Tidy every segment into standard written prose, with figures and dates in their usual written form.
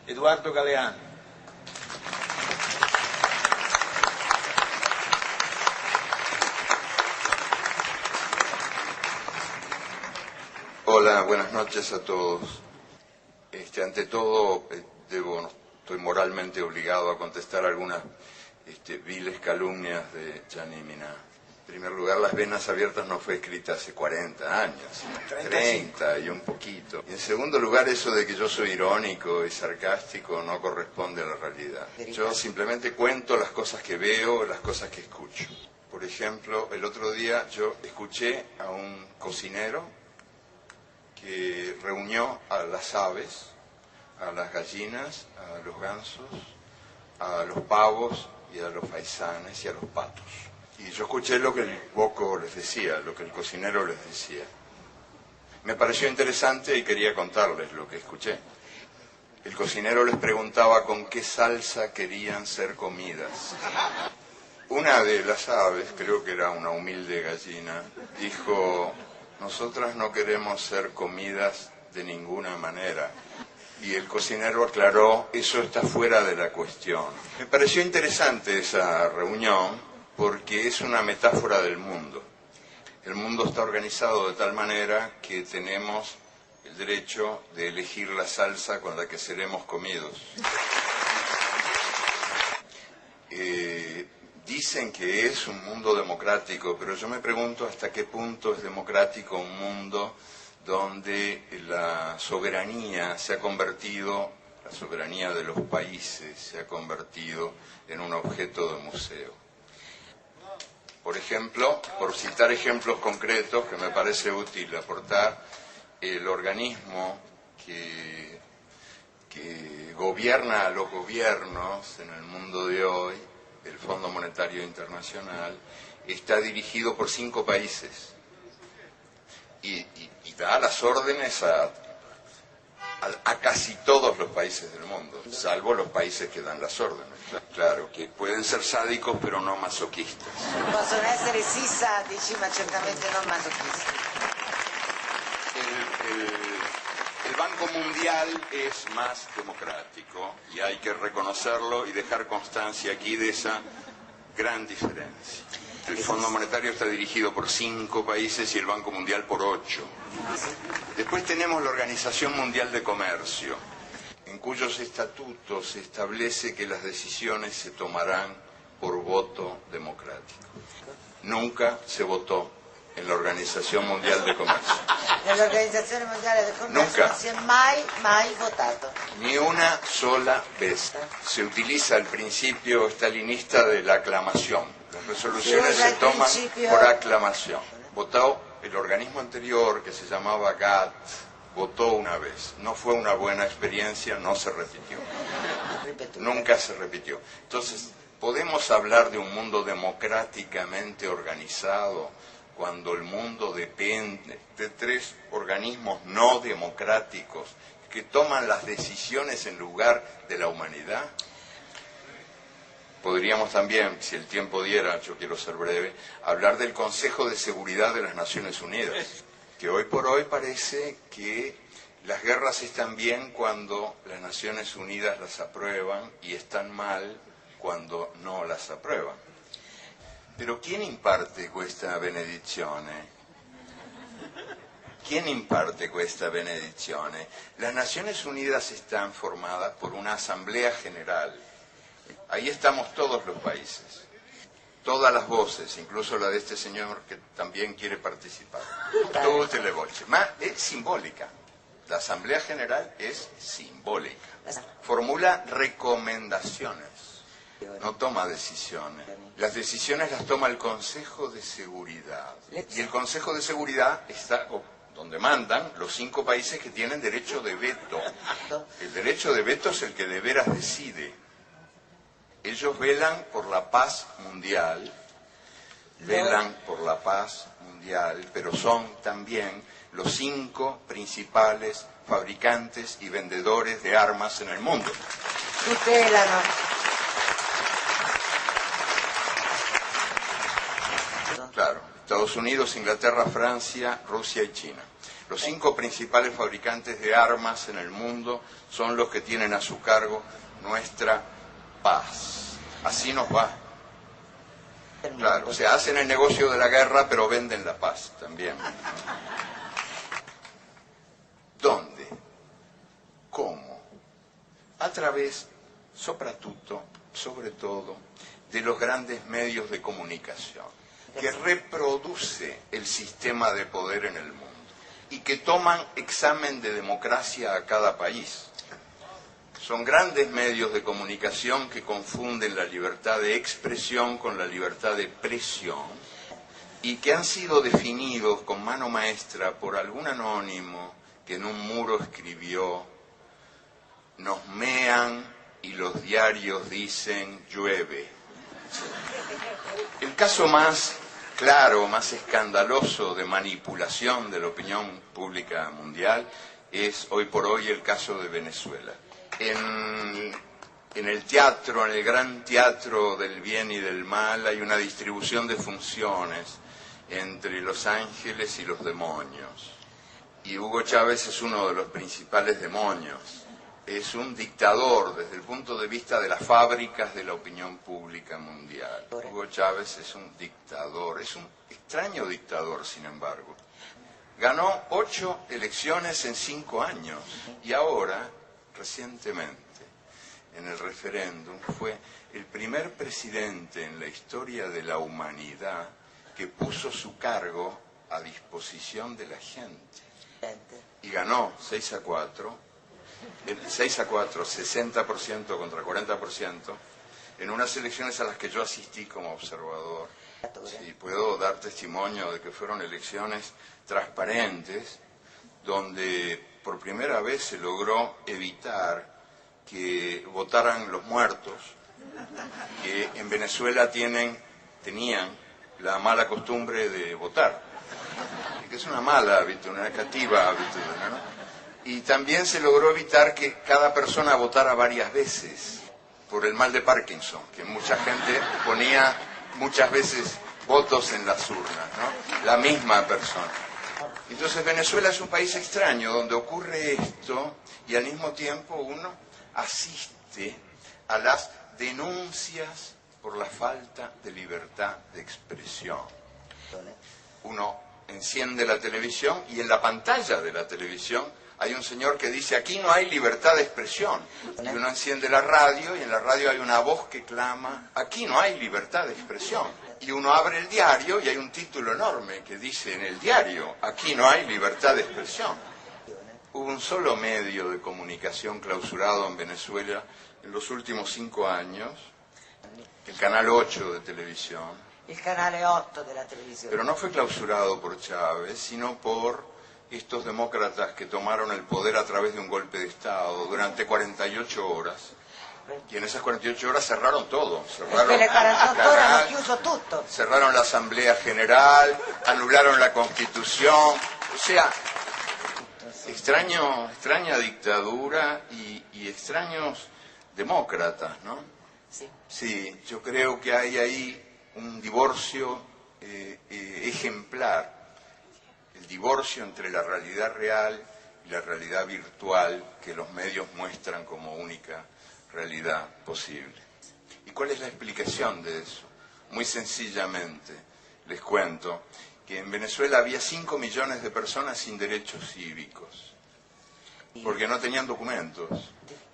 Eduardo Galeano. Hola, buenas noches a todos. Ante todo, estoy moralmente obligado a contestar algunas viles calumnias de Gianni Minà. En primer lugar, Las Venas Abiertas no fue escrita hace 40 años, 30 y un poquito. Y en segundo lugar, eso de que yo soy irónico y sarcástico no corresponde a la realidad. Yo simplemente cuento las cosas que veo, las cosas que escucho. Por ejemplo, el otro día yo escuché a un cocinero que reunió a las aves, a las gallinas, a los gansos, a los pavos y a los faisanes y a los patos. Y yo escuché lo que el boco les decía, lo que el cocinero les decía. Me pareció interesante y quería contarles lo que escuché. El cocinero les preguntaba con qué salsa querían ser comidas. Una de las aves, creo que era una humilde gallina, dijo: nosotras no queremos ser comidas de ninguna manera. Y el cocinero aclaró: eso está fuera de la cuestión. Me pareció interesante esa reunión porque es una metáfora del mundo. El mundo está organizado de tal manera que tenemos el derecho de elegir la salsa con la que seremos comidos. Dicen que es un mundo democrático, pero yo me pregunto hasta qué punto es democrático un mundo donde la soberanía se ha convertido, la soberanía de los países se ha convertido en un objeto de museo. Por ejemplo, por citar ejemplos concretos que me parece útil aportar, el organismo que gobierna a los gobiernos en el mundo de hoy, el Fondo Monetario Internacional, está dirigido por 5 países y da las órdenes a casi todos los países del mundo, salvo los países que dan las órdenes. Claro, que pueden ser sádicos pero no masoquistas. Possono essere sì sadici, ma certamente non masochisti. El Banco Mundial es más democrático y hay que reconocerlo y dejar constancia aquí de esa gran diferencia. El Fondo Monetario está dirigido por 5 países y el Banco Mundial por 8. Después tenemos la Organización Mundial de Comercio, en cuyos estatutos se establece que las decisiones se tomarán por voto democrático. Nunca se votó en la Organización Mundial de Comercio. Nell'Organizzazione Mondiale del Commercio Nunca. non si è mai votato. Ni una sola vez. Se utiliza el principio stalinista de la aclamación. Las resoluciones se toman por aclamación. Votó el organismo anterior, que se llamaba GATT, votó una vez. No fue una buena experiencia, no se repitió. Nunca se repitió. Entonces, ¿podemos hablar de un mundo democráticamente organizado cuando el mundo depende de 3 organismos no democráticos que toman las decisiones en lugar de la humanidad? Podríamos también, si el tiempo diera, yo quiero ser breve, hablar del Consejo de Seguridad de las Naciones Unidas, que hoy por hoy parece que las guerras están bien cuando las Naciones Unidas las aprueban y están mal cuando no las aprueban. Pero ¿quién imparte questa benedizione? ¿Quién imparte questa benedizione? Las Naciones Unidas están formadas por una Asamblea General. Ahí estamos todos los países, todas las voces, incluso la de este señor que también quiere participar. Tutte le voci. Ma è simbólica. La Asamblea General es simbólica. Formula recomendaciones. No toma decisiones. Las decisiones las toma el Consejo de Seguridad. Y el Consejo de Seguridad está donde mandan los 5 países que tienen derecho de veto. El derecho de veto es el que de veras decide. Ellos velan por la paz mundial, pero son también los 5 principales fabricantes y vendedores de armas en el mundo. Tutelano. Claro, Estados Unidos, Inglaterra, Francia, Rusia y China. Los 5 principales fabricantes de armas en el mundo son los que tienen a su cargo nuestra paz. Así nos va. Claro, o sea, hacen el negocio de la guerra, pero venden la paz también. ¿Dónde? ¿Cómo? A través, soprattutto, sobre todo, de los grandes medios de comunicación, que reproduce el sistema de poder en el mundo y que toman examen de democracia a cada país. Son grandes medios de comunicación que confunden la libertad de expresión con la libertad de presión y que han sido definidos con mano maestra por algún anónimo que en un muro escribió: nos mean y los diarios dicen llueve. El caso más claro, más escandaloso de manipulación de la opinión pública mundial es hoy por hoy el caso de Venezuela. En el teatro, en el gran teatro del bien y del mal, hay una distribución de funciones entre los ángeles y los demonios. Y Hugo Chávez es uno de los principales demonios. Es un dictador desde el punto de vista de las fábricas de la opinión pública mundial. Hugo Chávez es un dictador, es un extraño dictador, sin embargo. Ganó 8 elecciones en 5 años y ahora, recientemente, en el referéndum, fue el primer presidente en la historia de la humanidad que puso su cargo a disposición de la gente. Y ganó 6-4, 60% contra 40%, en unas elecciones a las que yo asistí como observador. Sí, puedo dar testimonio de que fueron elecciones transparentes, donde por primera vez se logró evitar que votaran los muertos, que en Venezuela tenían la mala costumbre de votar, que es una mala hábito, una negativa hábito, ¿no? Y también se logró evitar que cada persona votara varias veces, por el mal de Parkinson, que mucha gente ponía muchas veces votos en las urnas, ¿no? La misma persona. Entonces Venezuela es un país extraño donde ocurre esto y al mismo tiempo uno asiste a las denuncias por la falta de libertad de expresión. Uno enciende la televisión y en la pantalla de la televisión hay un señor que dice: aquí no hay libertad de expresión. Y uno enciende la radio y en la radio hay una voz que clama: aquí no hay libertad de expresión. Y uno abre el diario y hay un título enorme que dice en el diario: aquí no hay libertad de expresión. Hubo un solo medio de comunicación clausurado en Venezuela en los últimos 5 años, el Canal 8 de televisión. El Canale 8 de la televisión. Pero no fue clausurado por Chávez, sino por estos demócratas que tomaron el poder a través de un golpe de Estado durante 48 horas. Y en esas 48 horas cerraron todo. Cerraron le 48 horas hanno chiuso tutto. Cerraron la Asamblea General, anularon la Constitución. O sea, extraña dictadura y extraños demócratas, ¿no? Sí. Sí, yo creo que hay ahí un divorcio ejemplar. El divorcio entre la realidad real y la realidad virtual que los medios muestran como única realidad posible. ¿Y cuál es la explicación de eso? Muy sencillamente, les cuento que en Venezuela había 5 millones de personas sin derechos cívicos, porque no tenían documentos.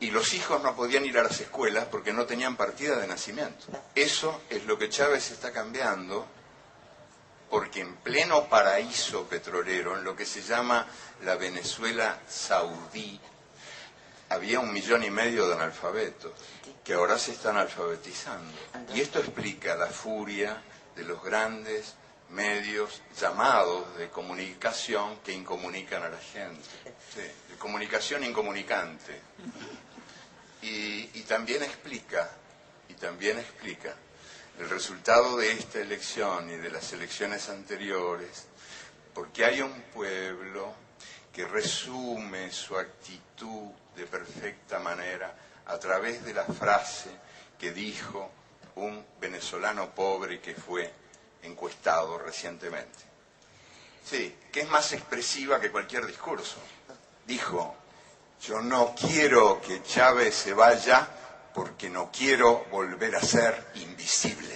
Y los hijos no podían ir a las escuelas porque no tenían partida de nacimiento. Eso es lo que Chávez está cambiando, porque en pleno paraíso petrolero, en lo que se llama la Venezuela saudí, había 1,5 millones de analfabetos, que ahora se están alfabetizando. Y esto explica la furia de los grandes medios llamados de comunicación que incomunican a la gente. Sí, de comunicación incomunicante. Y también explica el resultado de esta elección y de las elecciones anteriores, porque hay un pueblo que resume su actitud de perfecta manera a través de la frase que dijo un venezolano pobre que fue encuestado recientemente. Sí, que es más expresiva que cualquier discurso. Dijo: yo no quiero que Chávez se vaya porque no quiero volver a ser invisible.